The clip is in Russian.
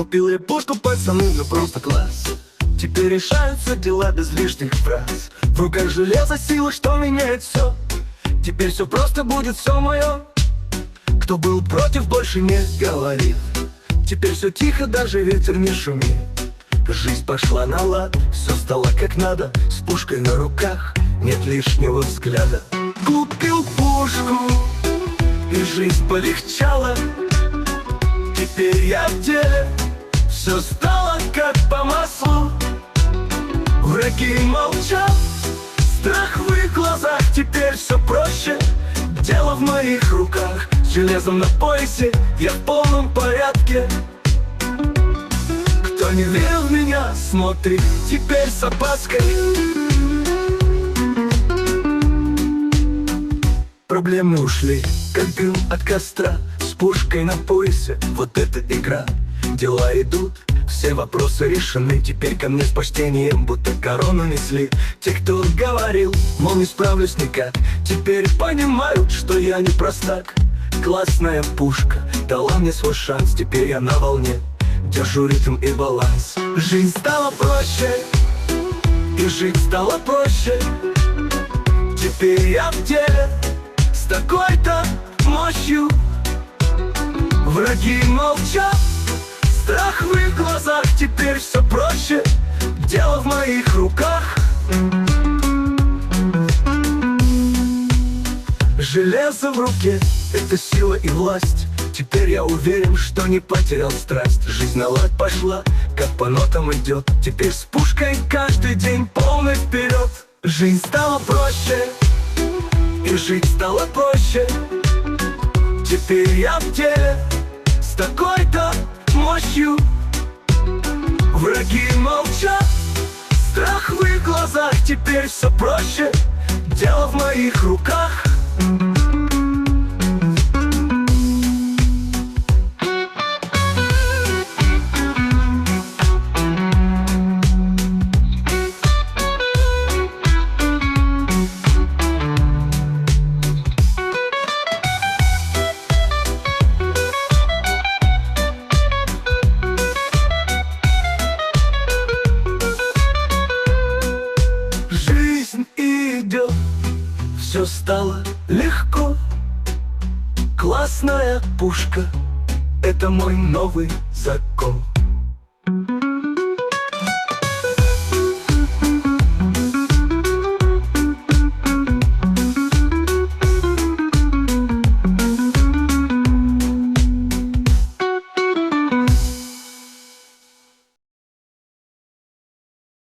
Купил пушку, пацаны, ну просто класс. Теперь решаются дела без лишних фраз. В руках железо, сила, что меняет все. Теперь все просто будет, все мое. Кто был против, больше не говорит. Теперь все тихо, даже ветер не шумит. Жизнь пошла на лад, все стало как надо. С пушкой на руках, нет лишнего взгляда. Купил пушку, и жизнь полегчала. Теперь я в деле, все стало как по маслу. Враги молчат, страх в их глазах. Теперь все проще, дело в моих руках. С железом на поясе, я в полном порядке. Кто не верил в меня, смотрит теперь с опаской. Проблемы ушли, как дым от костра. С пушкой на поясе, вот эта игра. Дела идут, все вопросы решены. Теперь ко мне с почтением, будто корону несли. Те, кто говорил, мол, не справлюсь никак, теперь понимают, что я не простак. Классная пушка дала мне свой шанс. Теперь я на волне, держу ритм и баланс. Жизнь стала проще, и жить стало проще. Теперь я в деле, с такой-то мощью. Враги молчат, страх в их глазах. Теперь все проще, дело в моих руках. Железо в руке — это сила и власть. Теперь я уверен, что не потерял страсть. Жизнь на лад пошла, как по нотам идет. Теперь с пушкой каждый день полный вперед. Жизнь стала проще, и жить стало проще. Теперь я в деле, с такой-то мощью. Враги молчат, страх в их глазах. Теперь все проще, дело в моих руках. Жизнь идет, все стало легко. Классная пушка — это мой новый закон.